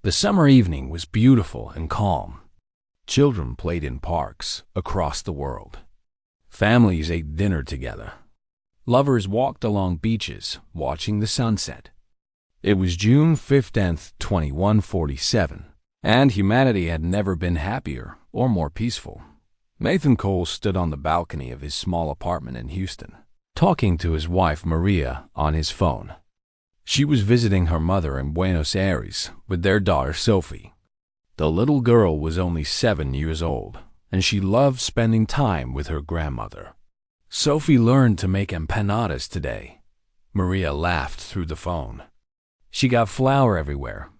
The summer evening was beautiful and calm. Children played in parks across the world. Families ate dinner together. Lovers walked along beaches, watching the sunset. It was June 15th, 2147, and humanity had never been happier or more peaceful. Nathan Cole stood on the balcony of his small apartment in Houston, talking to his wife Maria on his phone. She was visiting her mother in Buenos Aires with their daughter Sophie. The little girl was only 7 years old, and she loved spending time with her grandmother. Sophie learned to make empanadas today. Maria laughed through the phone. She got flour everywhere,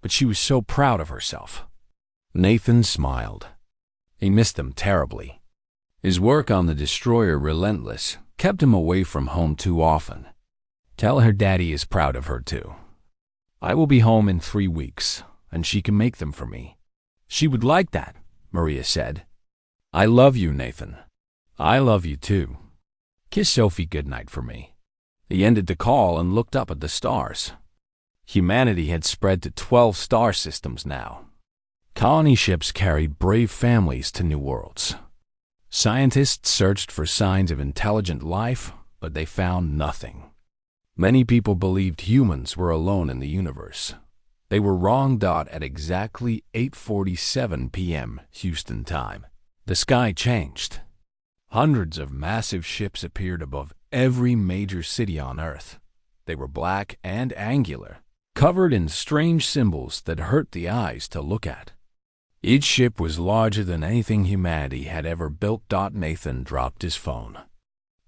but she was so proud of herself. Nathan smiled. He missed them terribly. His work on the destroyer Relentless kept him away from home too often. Tell her Daddy is proud of her too. I will be home in 3 weeks, and she can make them for me. She would like that, Maria said. I love you, Nathan. I love you too. Kiss Sophie goodnight for me. He ended the call and looked up at the stars. Humanity had spread to 12 star systems now. Colony ships carried brave families to new worlds. Scientists searched for signs of intelligent life, but they found nothing. Many people believed humans were alone in the universe. They were wrong. At exactly 8:47 p.m. Houston time, the sky changed. Hundreds of massive ships appeared above every major city on Earth. They were black and angular, covered in strange symbols that hurt the eyes to look at. Each ship was larger than anything humanity had ever built. Nathan dropped his phone.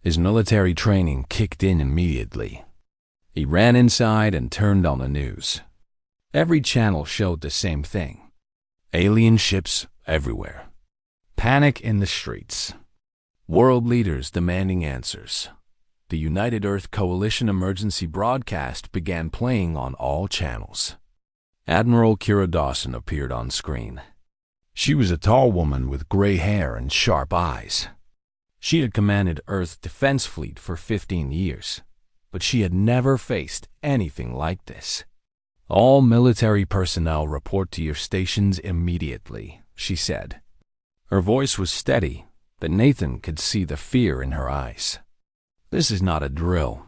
His military training kicked in immediately. He ran inside and turned on the news. Every channel showed the same thing. Alien ships everywhere. Panic in the streets. World leaders demanding answers. The United Earth Coalition emergency broadcast began playing on all channels. Admiral Kira Dawson appeared on screen. She was a tall woman with gray hair and sharp eyes. She had commanded Earth's defense fleet for 15 years, but she had never faced anything like this. All military personnel report to your stations immediately, she said. Her voice was steady, but Nathan could see the fear in her eyes. This is not a drill.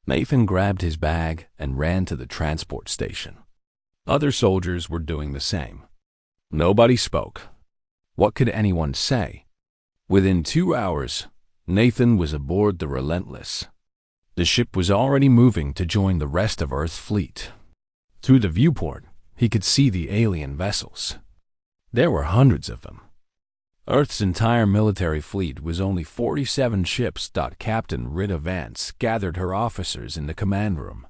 Nathan grabbed his bag and ran to the transport station. Other soldiers were doing the same. Nobody spoke. What could anyone say? Within 2 hours, Nathan was aboard the Relentless. The ship was already moving to join the rest of Earth's fleet. Through the viewport, he could see the alien vessels. There were hundreds of them. Earth's entire military fleet was only 47 ships. Captain Rita Vance gathered her officers in the command room.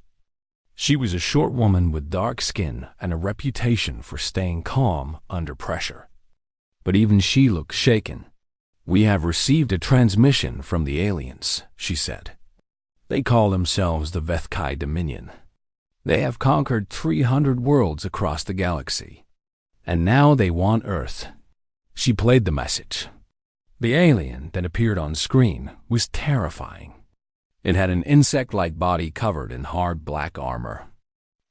She was a short woman with dark skin and a reputation for staying calm under pressure. But even she looked shaken. We have received a transmission from the aliens, she said. They call themselves the Vethkai Dominion. They have conquered 300 worlds across the galaxy. And now they want Earth. She played the message. The alien that appeared on screen was terrifying. It had an insect-like body covered in hard black armor.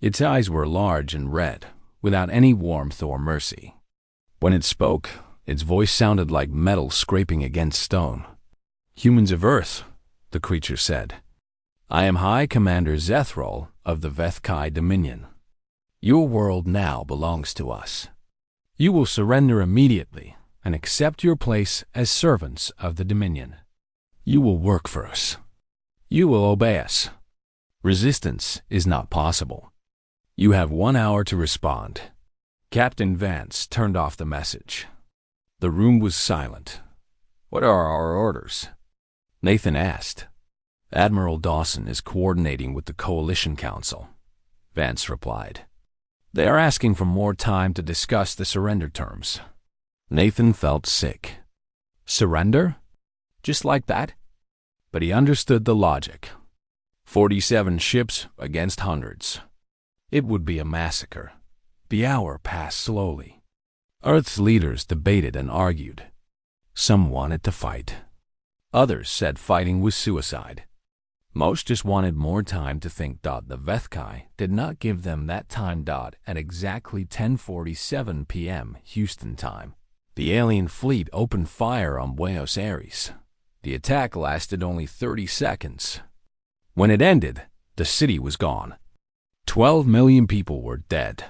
Its eyes were large and red, without any warmth or mercy. When it spoke, its voice sounded like metal scraping against stone. Humans of Earth, the creature said. I am High Commander Zethrol of the Vethkai Dominion. Your world now belongs to us. You will surrender immediately and accept your place as servants of the Dominion. You will work for us. You will obey us. Resistance is not possible. You have 1 hour to respond. Captain Vance turned off the message. The room was silent. What are our orders? Nathan asked. Admiral Dawson is coordinating with the Coalition Council, Vance replied. They are asking for more time to discuss the surrender terms. Nathan felt sick. Surrender? Just like that? But he understood the logic. 47 ships against hundreds. It would be a massacre. The hour passed slowly. Earth's leaders debated and argued. Some wanted to fight. Others said fighting was suicide. Most just wanted more time to think. The Vethkai did not give them that time. At exactly 10:47 p.m. Houston time, the alien fleet opened fire on Buenos Aires. The attack lasted only 30 seconds. When it ended, the city was gone. 12 million people were dead.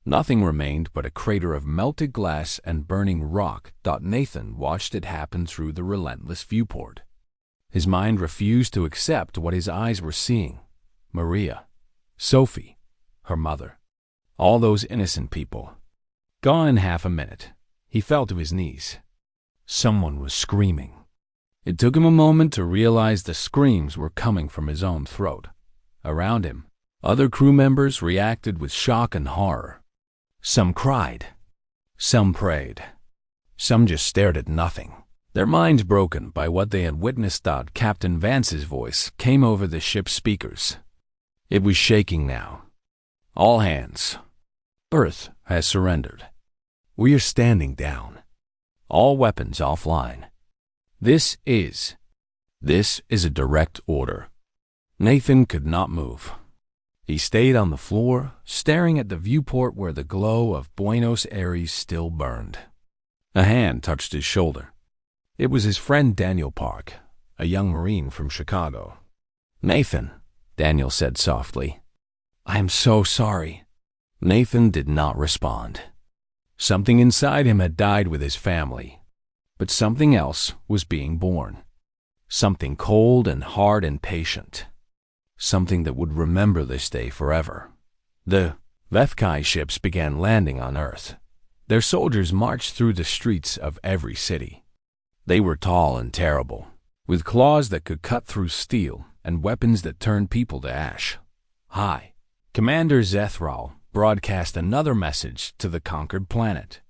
Nothing remained but a crater of melted glass and burning rock. Nathan watched it happen through the relentless viewport. His mind refused to accept what his eyes were seeing. Maria, Sophie, her mother, all those innocent people. Gone in half a minute. He fell to his knees. Someone was screaming. It took him a moment to realize the screams were coming from his own throat. Around him, other crew members reacted with shock and horror. Some cried. Some prayed. Some just stared at nothing, their minds broken by what they had witnessed. Captain Vance's voice came over the ship's speakers. It was shaking now. All hands. Earth has surrendered. We are standing down. All weapons offline. This is a direct order. Nathan could not move. He stayed on the floor, staring at the viewport where the glow of Buenos Aires still burned. A hand touched his shoulder. It was his friend Daniel Park, a young Marine from Chicago. "Nathan," Daniel said softly. "I am so sorry." Nathan did not respond. Something inside him had died with his family, but something else was being born. Something cold and hard and patient. Something that would remember this day forever. The Vethkai ships began landing on Earth. Their soldiers marched through the streets of every city. They were tall and terrible, with claws that could cut through steel and weapons that turned people to ash. Hi. Commander Zethral broadcast another message to the conquered planet.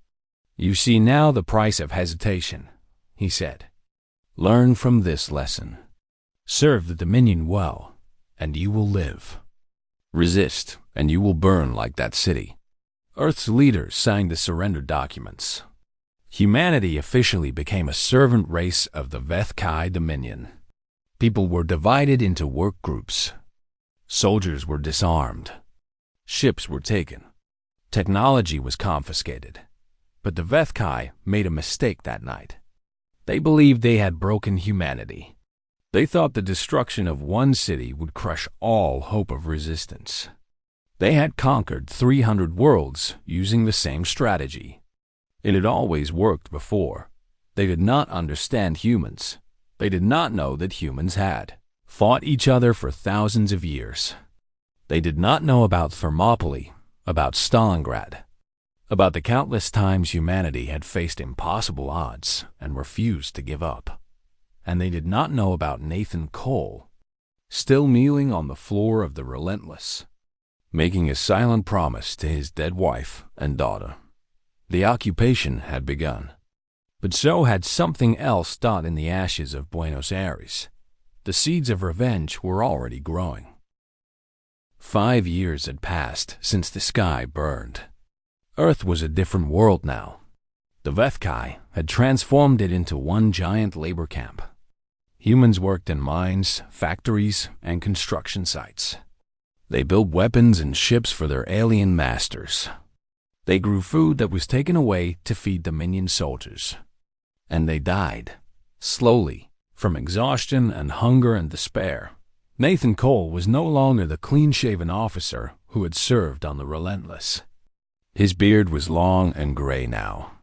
"You see now the price of hesitation," he said. "Learn from this lesson. Serve the Dominion well, and you will live. Resist, and you will burn like that city." Earth's leaders signed the surrender documents. Humanity officially became a servant race of the Vethkai Dominion. People were divided into work groups. Soldiers were disarmed. Ships were taken. Technology was confiscated. But the Vethkai made a mistake that night. They believed they had broken humanity. They thought the destruction of one city would crush all hope of resistance. They had conquered 300 worlds using the same strategy. It had always worked before. They did not understand humans. They did not know that humans had fought each other for thousands of years. They did not know about Thermopylae, about Stalingrad, about the countless times humanity had faced impossible odds and refused to give up. And they did not know about Nathan Cole, still kneeling on the floor of the Relentless, making a silent promise to his dead wife and daughter. The occupation had begun. But so had something else. In the ashes of Buenos Aires, the seeds of revenge were already growing. 5 years had passed since the sky burned. Earth was a different world now. The Vethkai had transformed it into one giant labor camp. Humans worked in mines, factories, and construction sites. They built weapons and ships for their alien masters. They grew food that was taken away to feed Dominion soldiers. And they died, slowly, from exhaustion and hunger and despair. Nathan Cole was no longer the clean-shaven officer who had served on the Relentless. His beard was long and gray now.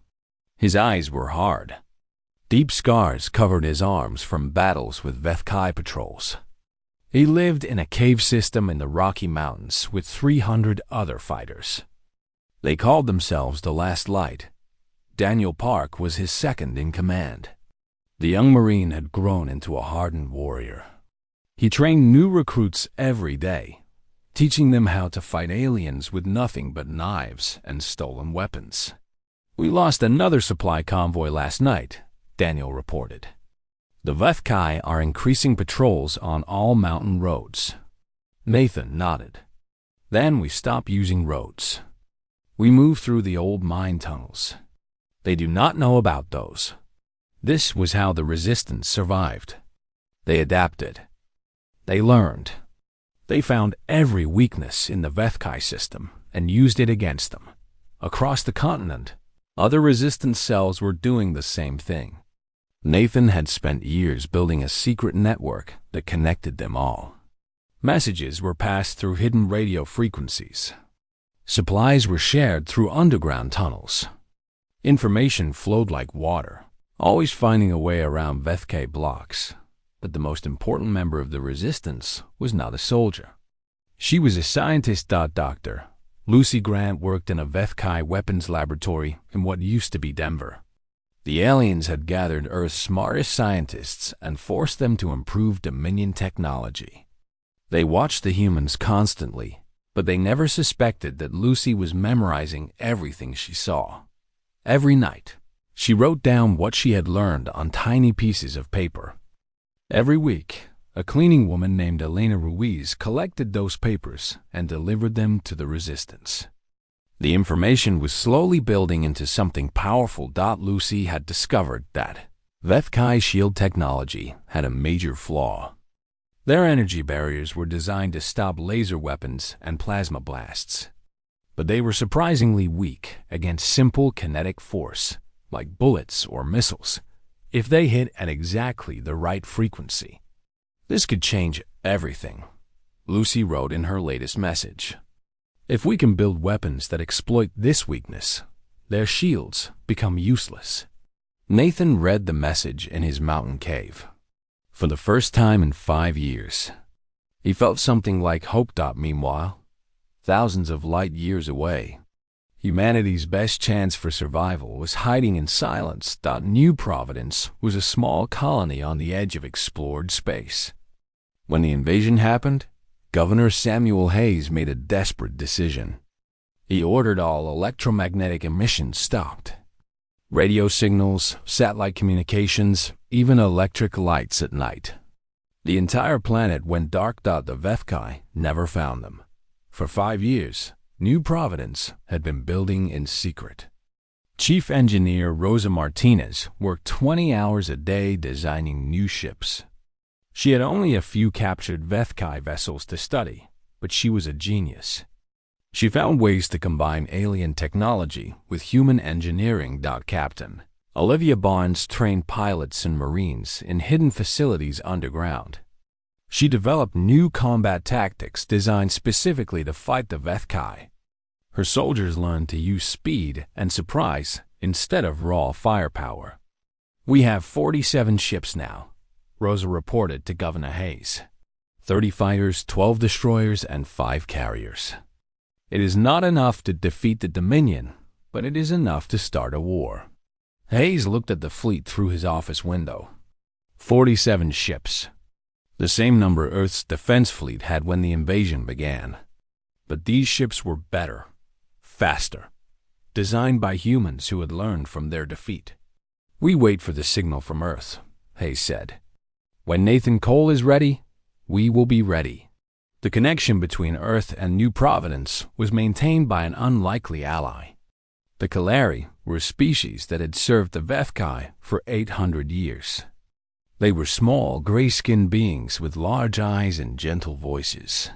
His eyes were hard. Deep scars covered his arms from battles with Vethkai patrols. He lived in a cave system in the Rocky Mountains with 300 other fighters. They called themselves the Last Light. Daniel Park was his second in command. The young Marine had grown into a hardened warrior. He trained new recruits every day, teaching them how to fight aliens with nothing but knives and stolen weapons. "We lost another supply convoy last night," Daniel reported. "The Vethkai are increasing patrols on all mountain roads." Nathan nodded. "Then we stopped using roads. We moved through the old mine tunnels. They do not know about those. This was how the resistance survived. They adapted. They learned. They found every weakness in the Vethkai system and used it against them. Across the continent, other resistance cells were doing the same thing. Nathan had spent years building a secret network that connected them all. Messages were passed through hidden radio frequencies. Supplies were shared through underground tunnels. Information flowed like water, always finding a way around Vethkai blocks. But the most important member of the resistance was not a soldier. She was a scientist. Doctor Lucy Grant worked in a Vethkai weapons laboratory in what used to be Denver. The aliens had gathered Earth's smartest scientists and forced them to improve Dominion technology. They watched the humans constantly, but they never suspected that Lucy was memorizing everything she saw. Every night, she wrote down what she had learned on tiny pieces of paper. Every week, a cleaning woman named Elena Ruiz collected those papers and delivered them to the resistance. The information was slowly building into something powerful. Lucy had discovered that Vethkai shield technology had a major flaw. Their energy barriers were designed to stop laser weapons and plasma blasts, but they were surprisingly weak against simple kinetic force, like bullets or missiles, if they hit at exactly the right frequency. This could change everything, Lucy wrote in her latest message. If we can build weapons that exploit this weakness, their shields become useless. Nathan read the message in his mountain cave. For the first time in 5 years, he felt something like hope. Meanwhile, thousands of light years away, humanity's best chance for survival was hiding in silence. New Providence was a small colony on the edge of explored space. When the invasion happened, Governor Samuel Hayes made a desperate decision. He ordered all electromagnetic emissions stopped. Radio signals, satellite communications, even electric lights at night. The entire planet went dark. The Vethkai never found them. For 5 years, New Providence had been building in secret. Chief Engineer Rosa Martinez worked 20 hours a day designing new ships. She had only a few captured Vethkai vessels to study, but she was a genius. She found ways to combine alien technology with human engineering. Captain Olivia Barnes trained pilots and Marines in hidden facilities underground. She developed new combat tactics designed specifically to fight the Vethkai. Her soldiers learned to use speed and surprise instead of raw firepower. We have 47 ships now, Rosa reported to Governor Hayes. 30 fighters, 12 destroyers, and 5 carriers. It is not enough to defeat the Dominion, but it is enough to start a war. Hayes looked at the fleet through his office window. 47 ships. The same number Earth's defense fleet had when the invasion began. But these ships were better, faster, designed by humans who had learned from their defeat. We wait for the signal from Earth, Hayes said. When Nathan Cole is ready, we will be ready. The connection between Earth and New Providence was maintained by an unlikely ally. The Kalari were a species that had served the Vethkai for 800 years. They were small, gray-skinned beings with large eyes and gentle voices.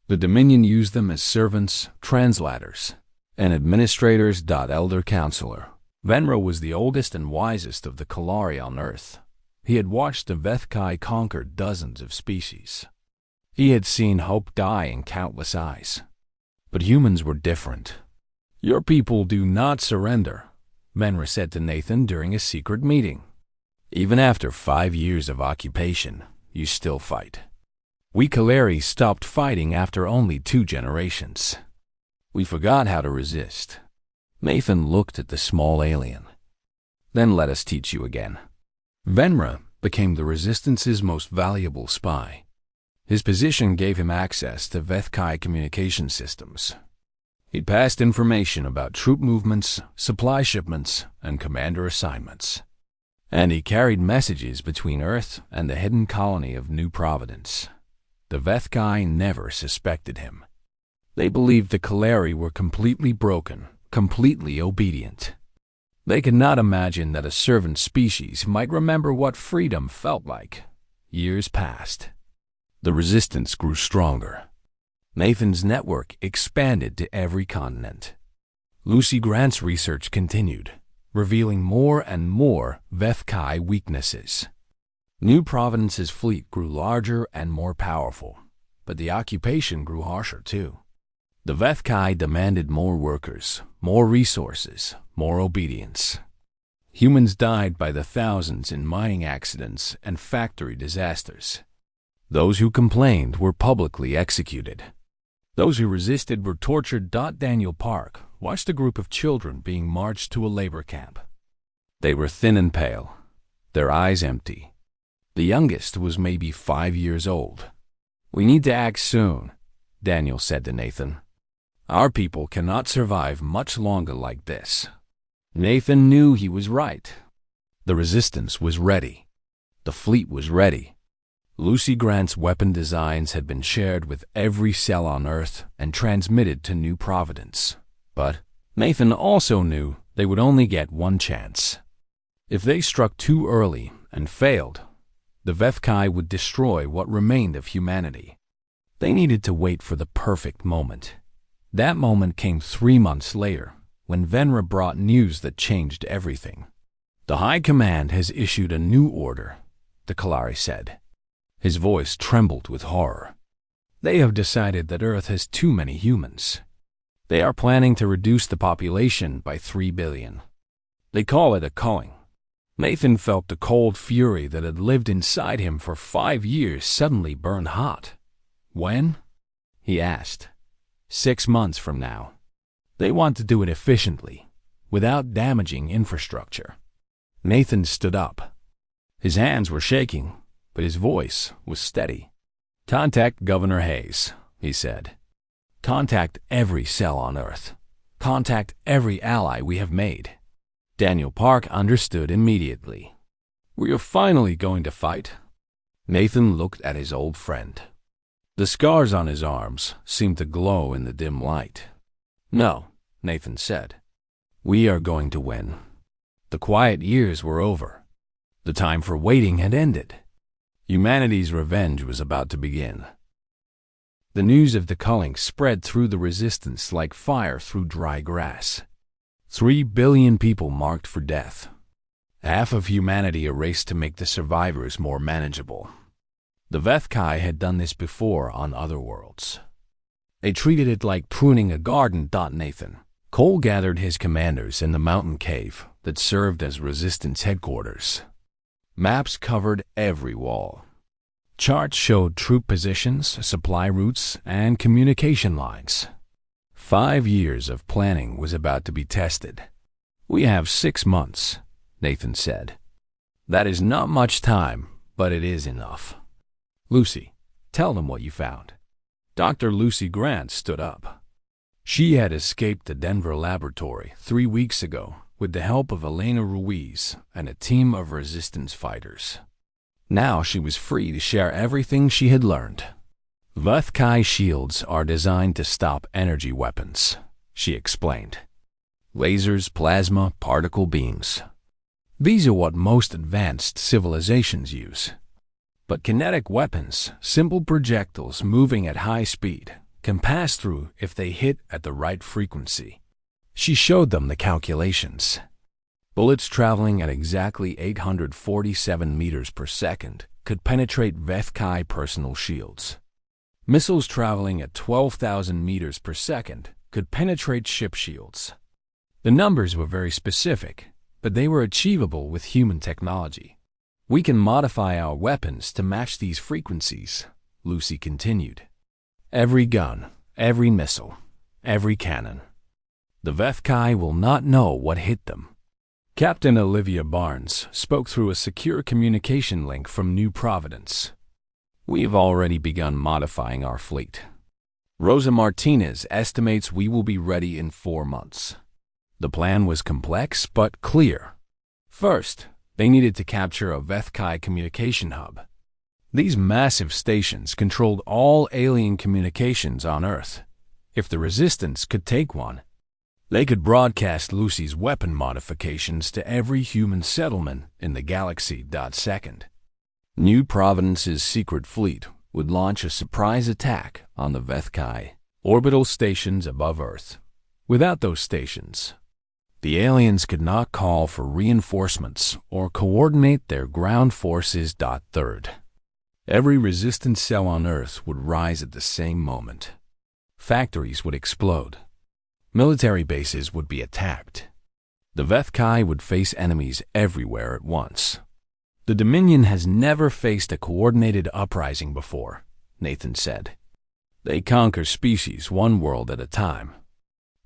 The Dominion used them as servants, translators, and administrators. Elder Counselor Venra was the oldest and wisest of the Kalari on Earth. He had watched the Vethkai conquer dozens of species. He had seen hope die in countless eyes. But humans were different. Your people do not surrender, Venra said to Nathan during a secret meeting. Even after 5 years of occupation, you still fight. We Kalari stopped fighting after only 2 generations. We forgot how to resist. Nathan looked at the small alien. Then let us teach you again. Venra became the Resistance's most valuable spy. His position gave him access to Vethkai communication systems. He passed information about troop movements, supply shipments, and commander assignments. And he carried messages between Earth and the hidden colony of New Providence. The Vethkai never suspected him. They believed the Kalari were completely broken, completely obedient. They could not imagine that a servant species might remember what freedom felt like. Years passed. The resistance grew stronger. Nathan's network expanded to every continent. Lucy Grant's research continued, revealing more and more Vethkai weaknesses. New Providence's fleet grew larger and more powerful, but the occupation grew harsher too. The Vethkai demanded more workers, more resources, more obedience. Humans died by the thousands in mining accidents and factory disasters. Those who complained were publicly executed. Those who resisted were tortured. Daniel Park watched a group of children being marched to a labor camp. They were thin and pale, their eyes empty. The youngest was maybe 5 years old. "We need to act soon," Daniel said to Nathan. "Our people cannot survive much longer like this." Nathan knew he was right. The resistance was ready. The fleet was ready. Lucy Grant's weapon designs had been shared with every cell on Earth and transmitted to New Providence. But Nathan also knew they would only get one chance. If they struck too early and failed, the Vethkai would destroy what remained of humanity. They needed to wait for the perfect moment. That moment came 3 months later, when Venra brought news that changed everything. "The High Command has issued a new order," the Kalari said. His voice trembled with horror. "They have decided that Earth has too many humans. They are planning to reduce the population by 3 billion. They call it a culling." Nathan felt the cold fury that had lived inside him for 5 years suddenly burn hot. "When?" he asked. 6 months from now. They want to do it efficiently, without damaging infrastructure." Nathan stood up. His hands were shaking, but his voice was steady. "Contact Governor Hayes," he said. "Contact every cell on Earth. Contact every ally we have made." Daniel Park understood immediately. "We are finally going to fight." Nathan looked at his old friend. The scars on his arms seemed to glow in the dim light. "No," Nathan said. "We are going to win." The quiet years were over. The time for waiting had ended. Humanity's revenge was about to begin. The news of the culling spread through the resistance like fire through dry grass. 3 billion people marked for death. Half of humanity erased to make the survivors more manageable. The Vethkai had done this before on other worlds. They treated it like pruning a garden. Nathan Cole gathered his commanders in the mountain cave that served as resistance headquarters. Maps covered every wall. Charts showed troop positions, supply routes, and communication lines. 5 years of planning was about to be tested. "We have 6 months," Nathan said. "That is not much time, but it is enough. Lucy, tell them what you found." Dr. Lucy Grant stood up. She had escaped the Denver laboratory 3 weeks ago with the help of Elena Ruiz and a team of resistance fighters. Now she was free to share everything she had learned. "Vethkai shields are designed to stop energy weapons," she explained. "Lasers, plasma, particle beams. These are what most advanced civilizations use. But kinetic weapons, simple projectiles moving at high speed, can pass through if they hit at the right frequency." She showed them the calculations. Bullets traveling at exactly 847 meters per second could penetrate Vethkai personal shields. Missiles traveling at 12,000 meters per second could penetrate ship shields. The numbers were very specific, but they were achievable with human technology. "We can modify our weapons to match these frequencies," Lucy continued. "Every gun, every missile, every cannon. The Vethkai will not know what hit them." Captain Olivia Barnes spoke through a secure communication link from New Providence. "We've already begun modifying our fleet. Rosa Martinez estimates we will be ready in 4 months." The plan was complex but clear. First, they needed to capture a Vethkai communication hub. These massive stations controlled all alien communications on Earth. If the Resistance could take one, they could broadcast Lucy's weapon modifications to every human settlement in the galaxy. Second, New Providence's secret fleet would launch a surprise attack on the Vethkai orbital stations above Earth. Without those stations, the aliens could not call for reinforcements or coordinate their ground forces. Third, every resistance cell on Earth would rise at the same moment. Factories would explode. Military bases would be attacked. The Vethkai would face enemies everywhere at once. The Dominion has never faced a coordinated uprising before, Nathan said. They conquer species one world at a time.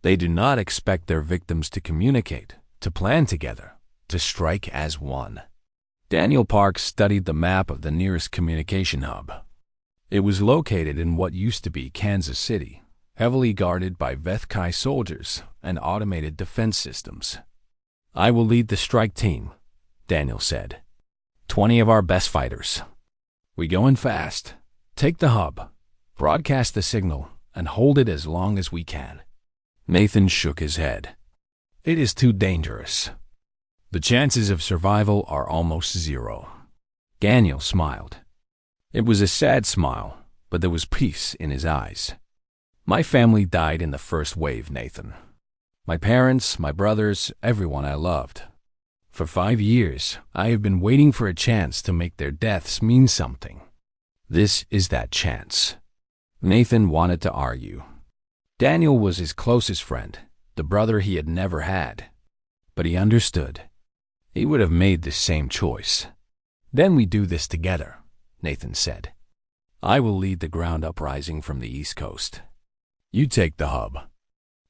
They do not expect their victims to communicate, to plan together, to strike as one. Daniel Parks studied the map of the nearest communication hub. It was located in what used to be Kansas City, heavily guarded by Vethkai soldiers and automated defense systems. I will lead the strike team, Daniel said. 20 of our best fighters. We go in fast. Take the hub, broadcast the signal, and hold it as long as we can. Nathan shook his head. It is too dangerous. The chances of survival are almost zero. Daniel smiled. It was a sad smile, but there was peace in his eyes. My family died in the first wave, Nathan. My parents, my brothers, everyone I loved. For 5 years, I have been waiting for a chance to make their deaths mean something. This is that chance. Nathan wanted to argue. Daniel was his closest friend, the brother he had never had. But he understood. He would have made the same choice. Then we do this together, Nathan said. I will lead the ground uprising from the East Coast. You take the hub.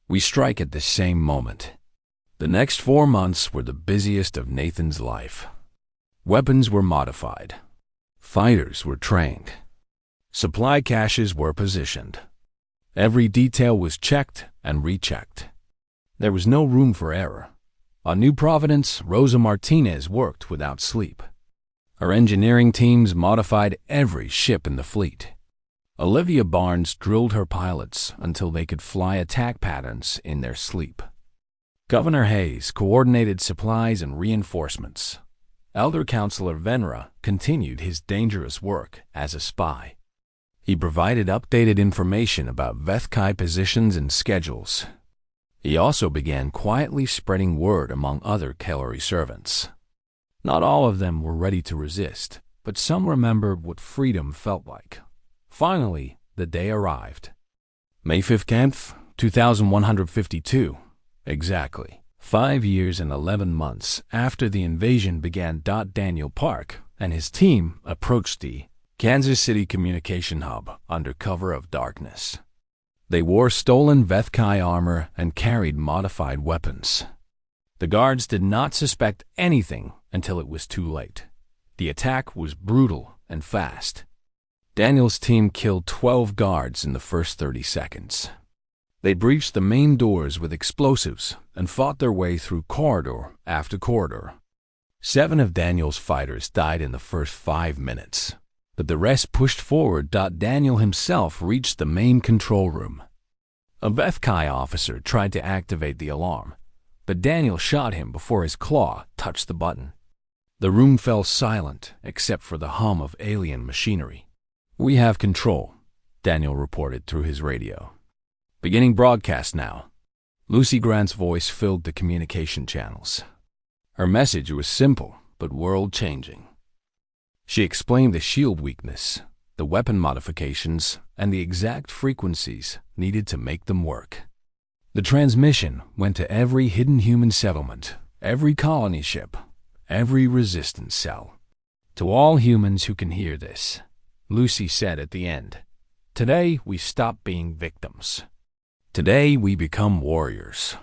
We strike at the same moment. The next 4 months were the busiest of Nathan's life. Weapons were modified. Fighters were trained. Supply caches were positioned. Every detail was checked and rechecked. There was no room for error. On New Providence, Rosa Martinez worked without sleep. Her engineering teams modified every ship in the fleet. Olivia Barnes drilled her pilots until they could fly attack patterns in their sleep. Governor Hayes coordinated supplies and reinforcements. Elder Counselor Venra continued his dangerous work as a spy. He provided updated information about Vethkai positions and schedules. He also began quietly spreading word among other Kellery servants. Not all of them were ready to resist, but some remembered what freedom felt like. Finally, the day arrived. May 15th, 2152. Exactly 5 years and 11 months after the invasion began. Daniel Park and his team approached the Kansas City Communication Hub under cover of darkness. They wore stolen Vethkai armor and carried modified weapons. The guards did not suspect anything until it was too late. The attack was brutal and fast. Daniel's team killed 12 guards in the first 30 seconds. They breached the main doors with explosives and fought their way through corridor after corridor. 7 of Daniel's fighters died in the first 5 minutes, but the rest pushed forward. Daniel himself reached the main control room. A Vethkai officer tried to activate the alarm, but Daniel shot him before his claw touched the button. The room fell silent except for the hum of alien machinery. We have control, Daniel reported through his radio. Beginning broadcast now. Lucy Grant's voice filled the communication channels. Her message was simple but world-changing. She explained the shield weakness, the weapon modifications, and the exact frequencies needed to make them work. The transmission went to every hidden human settlement, every colony ship, every resistance cell. To all humans who can hear this, Lucy said at the end, today we stop being victims. Today we become warriors.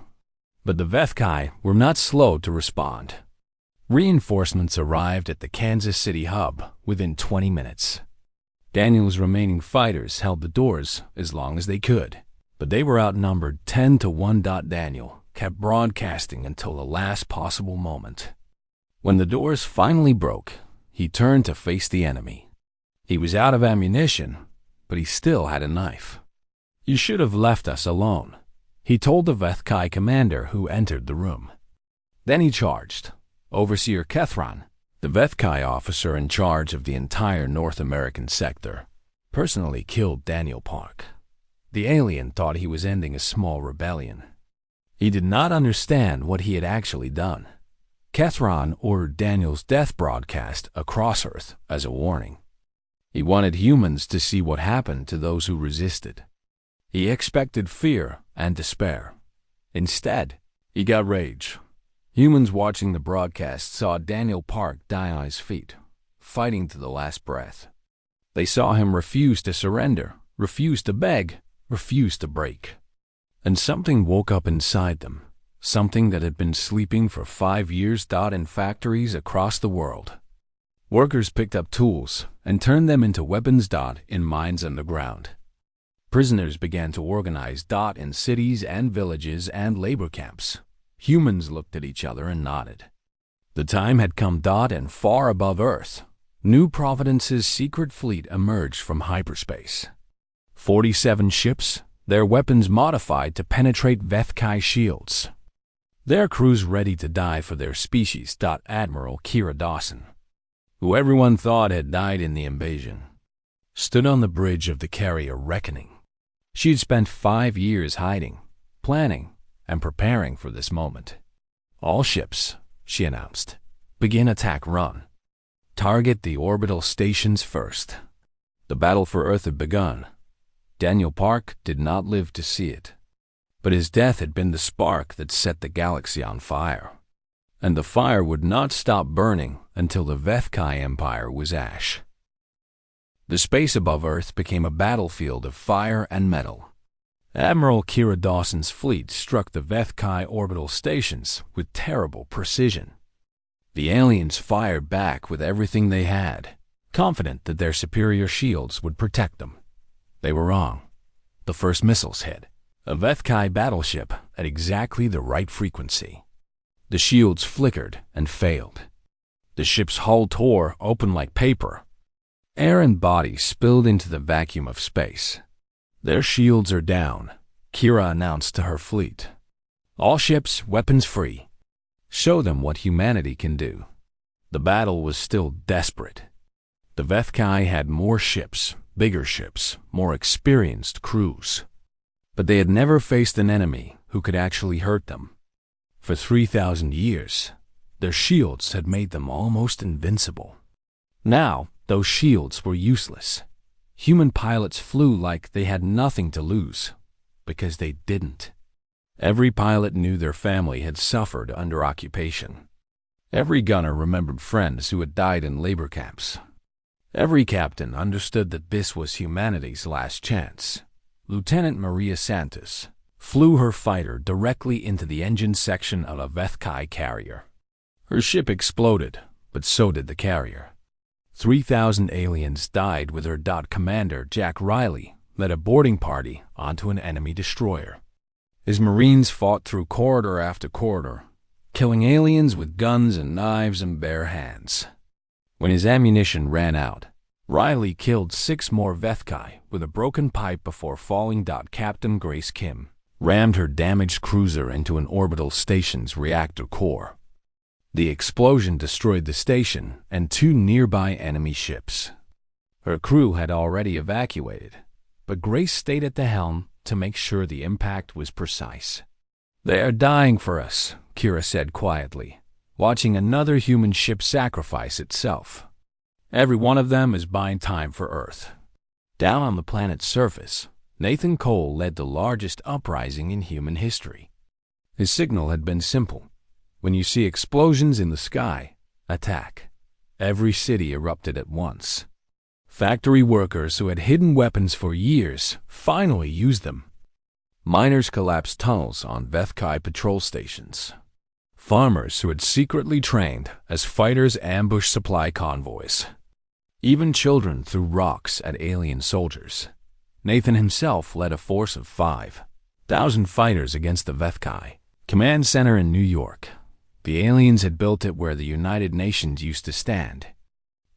But the Vethkai were not slow to respond. Reinforcements arrived at the Kansas City hub within 20 minutes. Daniel's remaining fighters held the doors as long as they could, but they were outnumbered 10-1. Daniel kept broadcasting until the last possible moment. When the doors finally broke, he turned to face the enemy. He was out of ammunition, but he still had a knife. You should have left us alone, he told the Vethkai commander who entered the room. Then he charged. Overseer Kethran, the Vethkai officer in charge of the entire North American sector, personally killed Daniel Park. The alien thought he was ending a small rebellion. He did not understand what he had actually done. Kethron ordered Daniel's death broadcast across Earth as a warning. He wanted humans to see what happened to those who resisted. He expected fear and despair. Instead, he got rage. Humans watching the broadcast saw Daniel Park die on his feet, fighting to the last breath. They saw him refuse to surrender, refuse to beg, refuse to break. And something woke up inside them, something that had been sleeping for 5 years in factories across the world. Workers picked up tools and turned them into weapons in mines underground. Prisoners began to organize in cities and villages and labor camps. Humans looked at each other and nodded. The time had come and far above Earth, New Providence's secret fleet emerged from hyperspace. 47 ships, their weapons modified to penetrate Vethkai shields. Their crews ready to die for their species. Admiral Kira Dawson, who everyone thought had died in the invasion, stood on the bridge of the carrier reckoning. She had spent 5 years hiding, planning, and preparing for this moment. All ships, she announced, begin attack run. Target the orbital stations first. The battle for Earth had begun. Daniel Park did not live to see it, but his death had been the spark that set the galaxy on fire. And the fire would not stop burning until the Vethkai Empire was ash. The space above Earth became a battlefield of fire and metal. Admiral Kira Dawson's fleet struck the Vethkai orbital stations with terrible precision. The aliens fired back with everything they had, confident that their superior shields would protect them. They were wrong. The first missiles hit a Vethkai battleship at exactly the right frequency. The shields flickered and failed. The ship's hull tore open like paper. Air and bodies spilled into the vacuum of space. Their shields are down, Kira announced to her fleet. All ships weapons free. Show them what humanity can do. The battle was still desperate. The Vethkai had more ships, bigger ships, more experienced crews. But they had never faced an enemy who could actually hurt them. For 3,000 years, their shields had made them almost invincible. Now, those shields were useless. Human pilots flew like they had nothing to lose, because they didn't. Every pilot knew their family had suffered under occupation. Every gunner remembered friends who had died in labor camps. Every captain understood that this was humanity's last chance. Lieutenant Maria Santos flew her fighter directly into the engine section of a Vethkai carrier. Her ship exploded, but so did the carrier. 3,000 aliens died with her. Commander Jack Riley led a boarding party onto an enemy destroyer. His Marines fought through corridor after corridor, killing aliens with guns and knives and bare hands. When his ammunition ran out, Riley killed 6 more Vethkai with a broken pipe before falling. Captain Grace Kim rammed her damaged cruiser into an orbital station's reactor core. The explosion destroyed the station and 2 nearby enemy ships. Her crew had already evacuated, but Grace stayed at the helm to make sure the impact was precise. "They are dying for us," Kira said quietly, watching another human ship sacrifice itself. "Every one of them is buying time for Earth." Down on the planet's surface, Nathan Cole led the largest uprising in human history. His signal had been simple. When you see explosions in the sky, attack. Every city erupted at once. Factory workers who had hidden weapons for years finally used them. Miners collapsed tunnels on Vethkai patrol stations. Farmers who had secretly trained as fighters ambushed supply convoys. Even children threw rocks at alien soldiers. Nathan himself led a force of 5,000 fighters against the Vethkai Command Center in New York. The aliens had built it where the United Nations used to stand.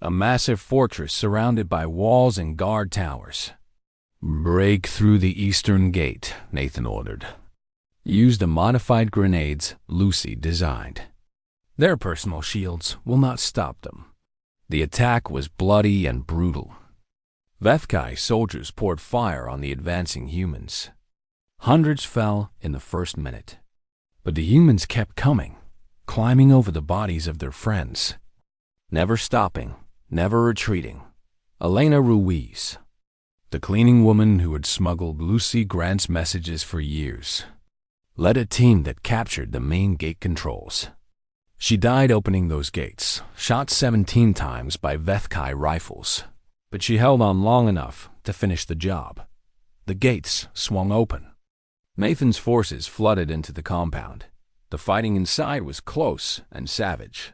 A massive fortress surrounded by walls and guard towers. "Break through the eastern gate," Nathan ordered. "Use the modified grenades Lucy designed. Their personal shields will not stop them." The attack was bloody and brutal. Vethkai soldiers poured fire on the advancing humans. Hundreds fell in the first minute. But the humans kept coming, climbing over the bodies of their friends. Never stopping, never retreating. Elena Ruiz, the cleaning woman who had smuggled Lucy Grant's messages for years, led a team that captured the main gate controls. She died opening those gates, shot 17 times by Vethkai rifles. But she held on long enough to finish the job. The gates swung open. Nathan's forces flooded into the compound. The fighting inside was close and savage.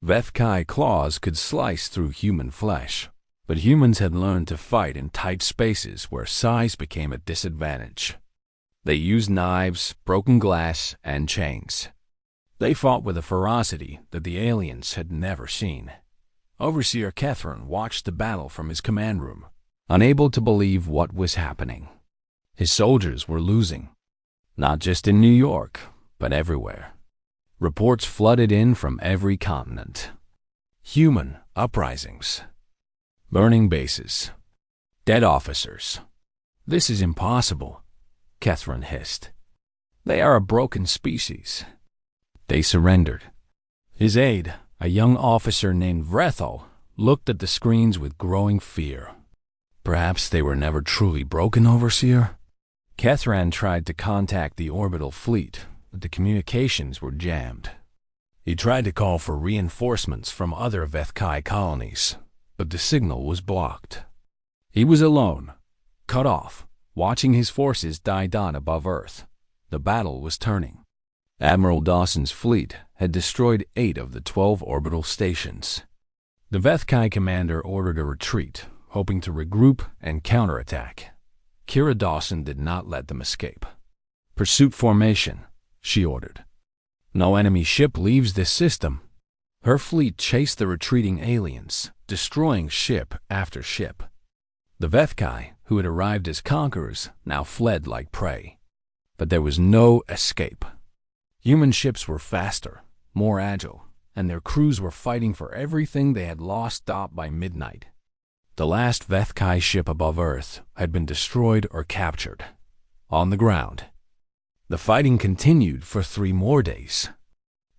Vethkai claws could slice through human flesh, but humans had learned to fight in tight spaces where size became a disadvantage. They used knives, broken glass, and chains. They fought with a ferocity that the aliens had never seen. Overseer Catherine watched the battle from his command room, unable to believe what was happening. His soldiers were losing, not just in New York, but everywhere. Reports flooded in from every continent. Human uprisings, burning bases, dead officers. "This is impossible," Catherine hissed. "They are a broken species." They surrendered. His aide, a young officer named Vrethel, looked at the screens with growing fear. Perhaps they were never truly broken, Overseer? Catherine tried to contact the orbital fleet, but the communications were jammed. He tried to call for reinforcements from other Vethkai colonies, but the signal was blocked. He was alone, cut off, watching his forces die down above Earth. The battle was turning. Admiral Dawson's fleet had destroyed 8 of the 12 orbital stations. The Vethkai commander ordered a retreat, hoping to regroup and counterattack. Kira Dawson did not let them escape. "Pursuit formation," she ordered. "No enemy ship leaves this system." Her fleet chased the retreating aliens, destroying ship after ship. The Vethkai, who had arrived as conquerors, now fled like prey. But there was no escape. Human ships were faster, more agile, and their crews were fighting for everything they had lost up by midnight. The last Vethkai ship above Earth had been destroyed or captured. On the ground, the fighting continued for 3 more days.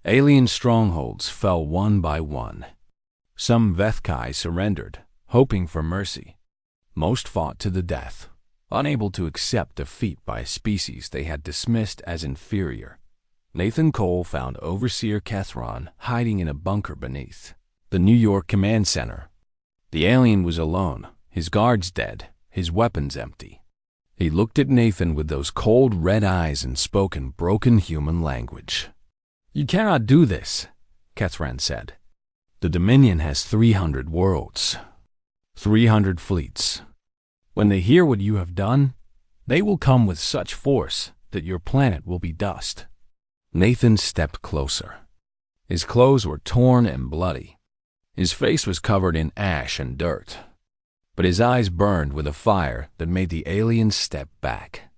Alien strongholds fell one by one. Some Vethkai surrendered, hoping for mercy. Most fought to the death, unable to accept defeat by a species they had dismissed as inferior. Nathan Cole found Overseer Catherine hiding in a bunker beneath the New York Command Center. The alien was alone, his guards dead, his weapons empty. He looked at Nathan with those cold red eyes and spoke in broken human language. "You cannot do this," Catherine said. "The Dominion has 300 worlds, 300 fleets. When they hear what you have done, they will come with such force that your planet will be dust." Nathan stepped closer. His clothes were torn and bloody. His face was covered in ash and dirt. But his eyes burned with a fire that made the aliens step back.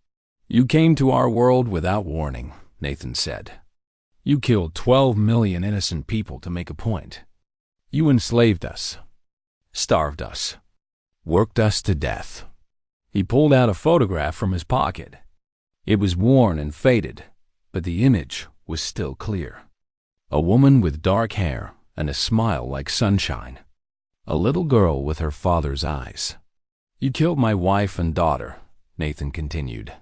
"You came to our world without warning," Nathan said. "You killed 12 million innocent people to make a point. You enslaved us, starved us, worked us to death." He pulled out a photograph from his pocket. It was worn and faded, but the image was still clear. A woman with dark hair and a smile like sunshine. A little girl with her father's eyes. "You killed my wife and daughter," Nathan continued.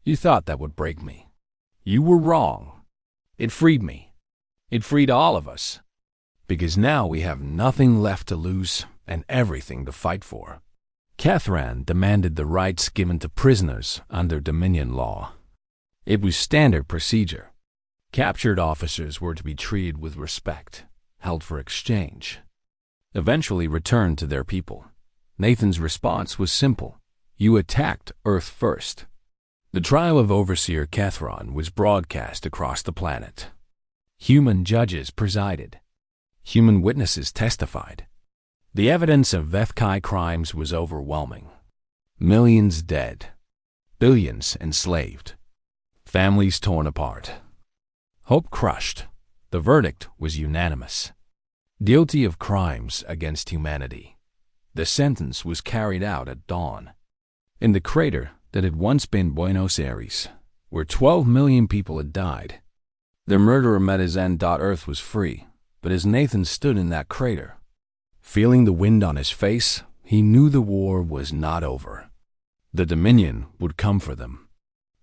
"You thought that would break me. You were wrong. It freed me. It freed all of us. Because now we have nothing left to lose and everything to fight for." Catherine demanded the rights given to prisoners under Dominion law. It was standard procedure. Captured officers were to be treated with respect, held for exchange, eventually returned to their people. Nathan's response was simple. "You attacked Earth first." The trial of Overseer Catherine was broadcast across the planet. Human judges presided. Human witnesses testified. The evidence of Vethkai crimes was overwhelming. Millions dead, billions enslaved, families torn apart, hope crushed. The verdict was unanimous. Guilty of crimes against humanity. The sentence was carried out at dawn. In the crater that had once been Buenos Aires, where 12 million people had died, the murderer met his end. Earth was free, but as Nathan stood in that crater, feeling the wind on his face, he knew the war was not over. The Dominion would come for them.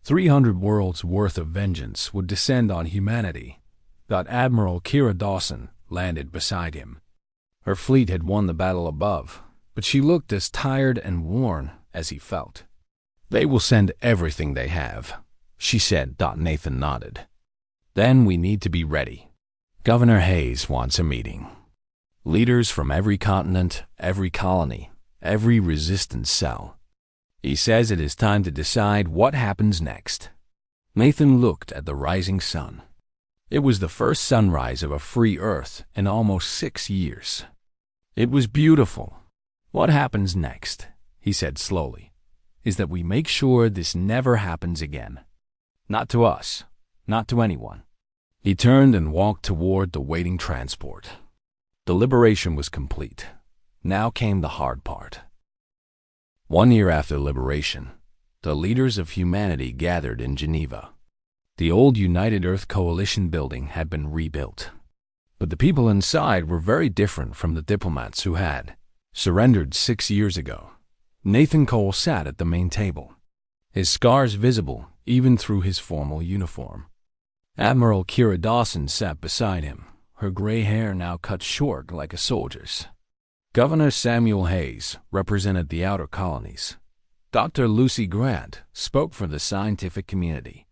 300 worlds worth of vengeance would descend on humanity. Admiral Kira Dawson landed beside him. Her fleet had won the battle above, but she looked as tired and worn as he felt. "They will send everything they have," she said. Nathan nodded. "Then we need to be ready. Governor Hayes wants a meeting. Leaders from every continent, every colony, every resistance cell. He says it is time to decide what happens next." Nathan looked at the rising sun. It was the first sunrise of a free Earth in almost 6 years. It was beautiful. "What happens next," he said slowly, "is that we make sure this never happens again. Not to us, not to anyone." He turned and walked toward the waiting transport. The liberation was complete. Now came the hard part. 1 year after liberation, the leaders of humanity gathered in Geneva. The old United Earth Coalition building had been rebuilt, but the people inside were very different from the diplomats who had surrendered 6 years ago. Nathan Cole sat at the main table, his scars visible even through his formal uniform. Admiral Kira Dawson sat beside him, her gray hair now cut short like a soldier's. Governor Samuel Hayes represented the outer colonies. Dr. Lucy Grant spoke for the scientific community.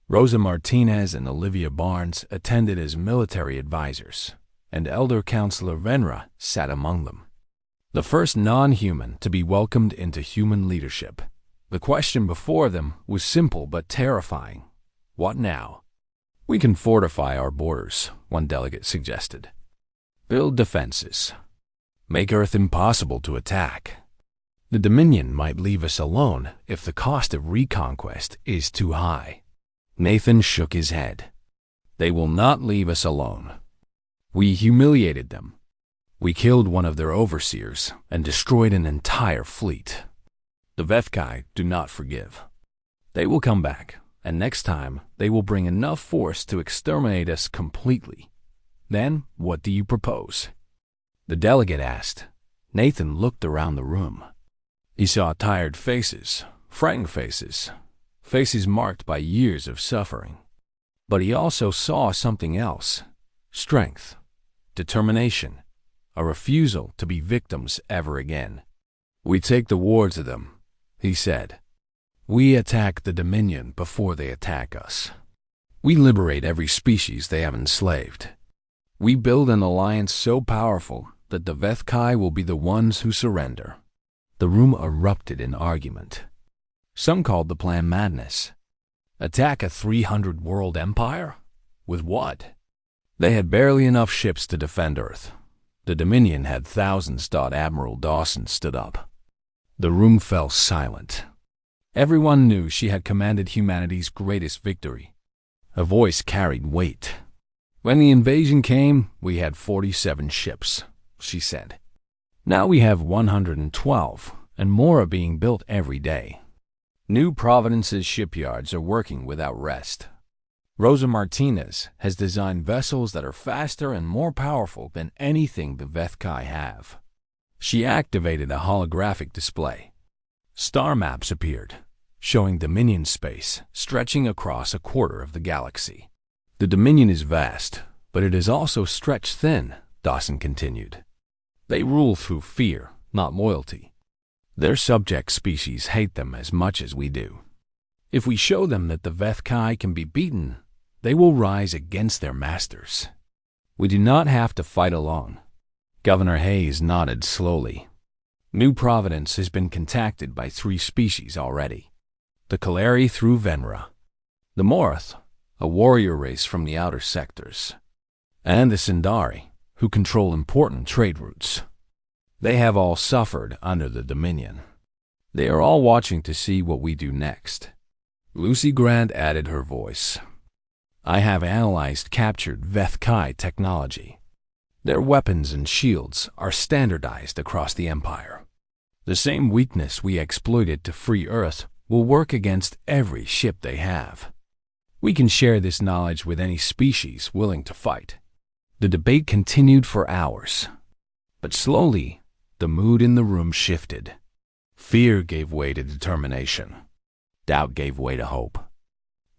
Rosa Martinez and Olivia Barnes attended as military advisors, and Elder Counselor Venra sat among them. The first non-human to be welcomed into human leadership. The question before them was simple but terrifying. What now? "We can fortify our borders," one delegate suggested. "Build defenses. Make Earth impossible to attack. The Dominion might leave us alone if the cost of reconquest is too high." Nathan shook his head. "They will not leave us alone. We humiliated them. We killed one of their overseers and destroyed an entire fleet. The Vethkai do not forgive. They will come back, and next time they will bring enough force to exterminate us completely. Then what do you propose?" The delegate asked. Nathan looked around the room. He saw tired faces, frightened faces, faces marked by years of suffering. But he also saw something else: strength, determination, a refusal to be victims ever again. "We take the war to them," he said. "We attack the Dominion before they attack us. We liberate every species they have enslaved. We build an alliance so powerful that the Vethkai will be the ones who surrender." The room erupted in argument. Some called the plan madness. Attack a 300-world empire? With what? They had barely enough ships to defend Earth. The Dominion had thousands. Admiral Dawson stood up. The room fell silent. Everyone knew she had commanded humanity's greatest victory. Her voice carried weight. "When the invasion came, we had 47 ships," she said. "Now we have 112, and more are being built every day. New Providence's shipyards are working without rest. Rosa Martinez has designed vessels that are faster and more powerful than anything the Vethkai have." She activated a holographic display. Star maps appeared, showing Dominion space stretching across a quarter of the galaxy. "The Dominion is vast, but it is also stretched thin," Dawson continued. "They rule through fear, not loyalty. Their subject species hate them as much as we do. If we show them that the Vethkai can be beaten, they will rise against their masters. We do not have to fight alone." Governor Hayes nodded slowly. "New Providence has been contacted by 3 species already. The Kaleri through Venra, the Morth, a warrior race from the outer sectors, and the Sindari, who control important trade routes. They have all suffered under the Dominion. They are all watching to see what we do next." Lucy Grant added her voice. "I have analyzed captured Vethkai technology. Their weapons and shields are standardized across the Empire. The same weakness we exploited to free Earth will work against every ship they have. We can share this knowledge with any species willing to fight. The debate continued for hours. But slowly, the mood in the room shifted. Fear gave way to determination. Doubt gave way to hope.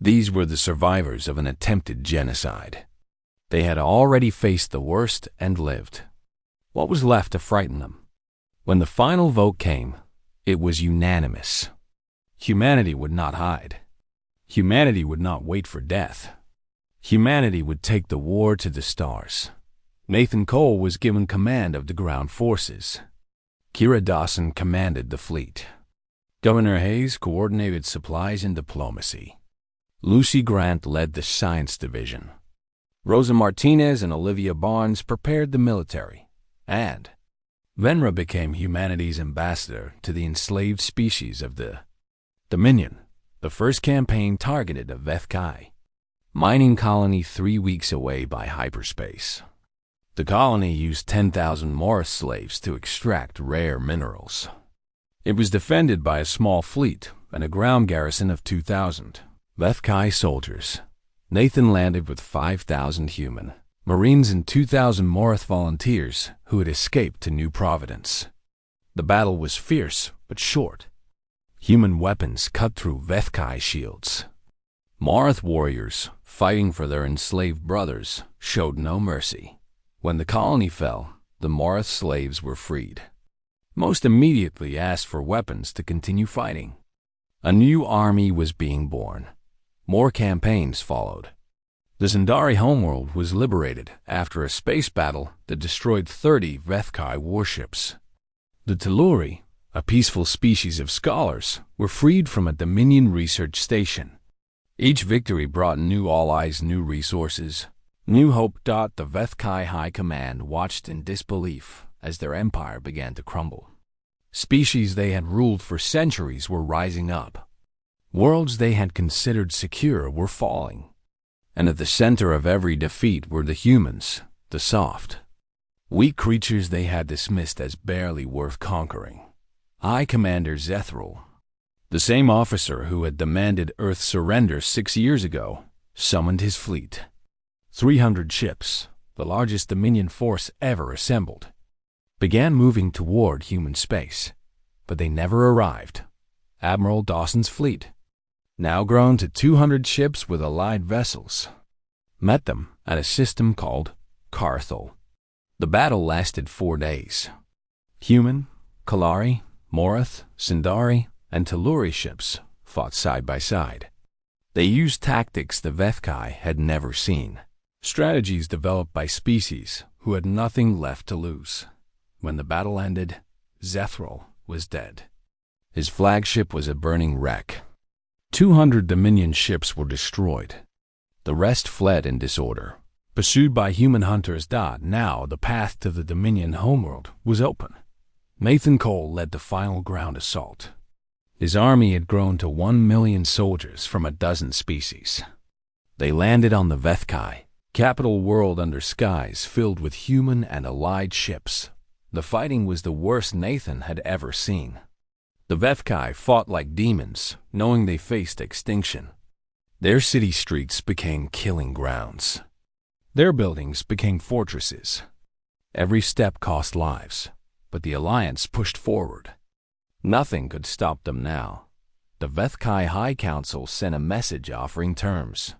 These were the survivors of an attempted genocide. They had already faced the worst and lived. What was left to frighten them? When the final vote came, it was unanimous. Humanity would not hide. Humanity would not wait for death. Humanity would take the war to the stars. Nathan Cole was given command of the ground forces. Kira Dawson commanded the fleet. Governor Hayes coordinated supplies and diplomacy. Lucy Grant led the science division. Rosa Martinez and Olivia Barnes prepared the military. And Venra became humanity's ambassador to the enslaved species of the Dominion. The first campaign targeted a Vethkai mining colony 3 weeks away by hyperspace. The colony used 10,000 Morris slaves to extract rare minerals. It was defended by a small fleet and a ground garrison of 2,000 Vethkai soldiers. Nathan landed with 5,000 human Marines and 2,000 Morris volunteers who had escaped to New Providence. The battle was fierce but short. Human weapons cut through Vethkai shields. Morith warriors, fighting for their enslaved brothers, showed no mercy. When the colony fell, the Morith slaves were freed. Most immediately asked for weapons to continue fighting. A new army was being born. More campaigns followed. The Zendari homeworld was liberated after a space battle that destroyed 30 Vethkai warships. The Telluri, a peaceful species of scholars, were freed from a Dominion research station. Each victory brought new allies, new resources, new hope. The Vethkai High Command watched in disbelief as their empire began to crumble. Species they had ruled for centuries were rising up. Worlds they had considered secure were falling. And at the center of every defeat were the humans, the soft, weak creatures they had dismissed as barely worth conquering. High Commander Zethral, the same officer who had demanded Earth's surrender 6 years ago, summoned his fleet. 300 ships, the largest Dominion force ever assembled, began moving toward human space, but they never arrived. Admiral Dawson's fleet, now grown to 200 ships with allied vessels, met them at a system called Carthel. The battle lasted 4 days. Human, Kalari, Morith, Sindari, and Telluri ships fought side by side. They used tactics the Vethkai had never seen, strategies developed by species who had nothing left to lose. When the battle ended, Zethral was dead. His flagship was a burning wreck. 200 Dominion ships were destroyed. The rest fled in disorder, pursued by human hunters. Now the path to the Dominion homeworld was open. Nathan Cole led the final ground assault. His army had grown to 1 million soldiers from a dozen species. They landed on the Vethkai, capital world under skies filled with human and allied ships. The fighting was the worst Nathan had ever seen. The Vethkai fought like demons, knowing they faced extinction. Their city streets became killing grounds. Their buildings became fortresses. Every step cost lives, but the Alliance pushed forward. Nothing could stop them now. The Vethkai High Council sent a message offering terms.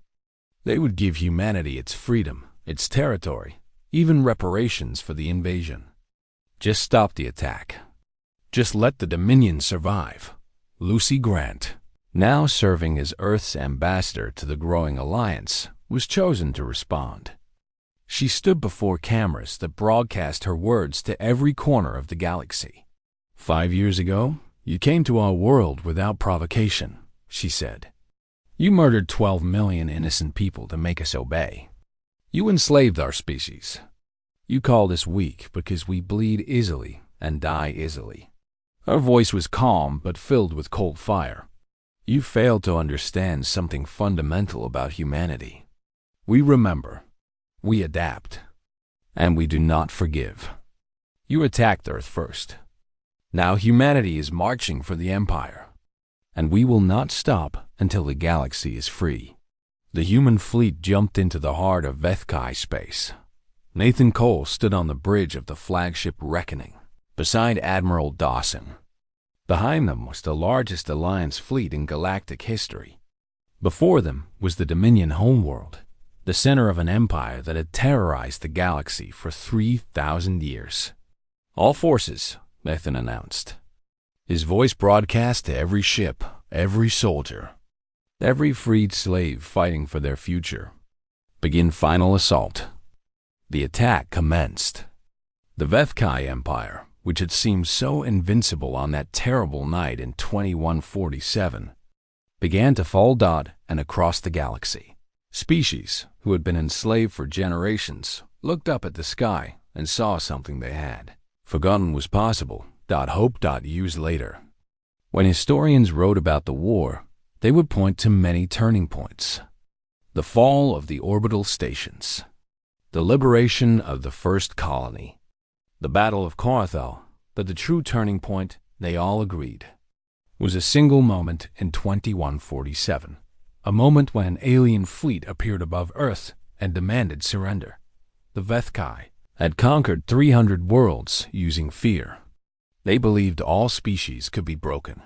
They would give humanity its freedom, its territory, even reparations for the invasion. Just stop the attack. Just let the Dominion survive. Lucy Grant, now serving as Earth's ambassador to the growing alliance, was chosen to respond. She stood before cameras that broadcast her words to every corner of the galaxy. 5 years ago, you came to our world without provocation, she said. You murdered 12 million innocent people to make us obey. You enslaved our species. You called us weak because we bleed easily and die easily. Her voice was calm but filled with cold fire. You failed to understand something fundamental about humanity. We remember. We adapt. And we do not forgive. You attacked Earth first. Now humanity is marching for the Empire, and we will not stop until the galaxy is free. The human fleet jumped into the heart of HFY space. Nathan Cole stood on the bridge of the flagship Reckoning, beside Admiral Dawson. Behind them was the largest Alliance fleet in galactic history. Before them was the Dominion homeworld, the center of an empire that had terrorized the galaxy for 3,000 years. "All forces," Nathan announced. His voice broadcast to every ship, every soldier, every freed slave fighting for their future. "Begin final assault." The attack commenced. The HFY Empire, which had seemed so invincible on that terrible night in 2147, began to fall and across the galaxy. Species who had been enslaved for generations looked up at the sky and saw something they had forgotten was possible. Use later. When historians wrote about the war, they would point to many turning points. The fall of the orbital stations, the liberation of the first colony, the Battle of Carthel, but the true turning point, they all agreed, was a single moment in 2147, a moment when an alien fleet appeared above Earth and demanded surrender. The HFY had conquered 300 worlds using fear. They believed all species could be broken.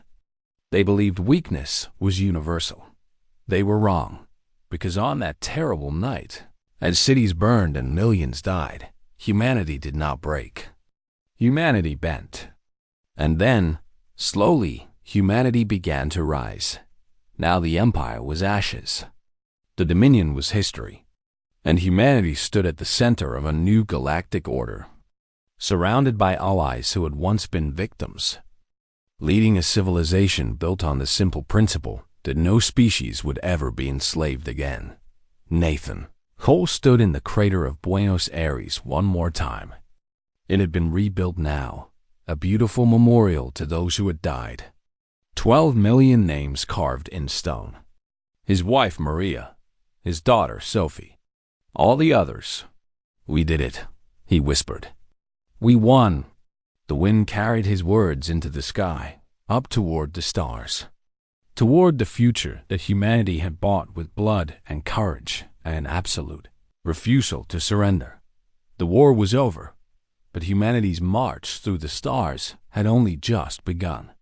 They believed weakness was universal. They were wrong, because on that terrible night, as cities burned and millions died, humanity did not break. Humanity bent. And then, slowly, humanity began to rise. Now the Empire was ashes. The Dominion was history. And humanity stood at the center of a new galactic order, surrounded by allies who had once been victims, leading a civilization built on the simple principle that no species would ever be enslaved again. Nathan Cole stood in the crater of Buenos Aires one more time. It had been rebuilt now, a beautiful memorial to those who had died. 12 million names carved in stone. His wife Maria, his daughter Sophie, all the others. "We did it," he whispered. "We won." The wind carried his words into the sky, up toward the stars, toward the future that humanity had bought with blood and courage and an absolute refusal to surrender. The war was over, but humanity's march through the stars had only just begun.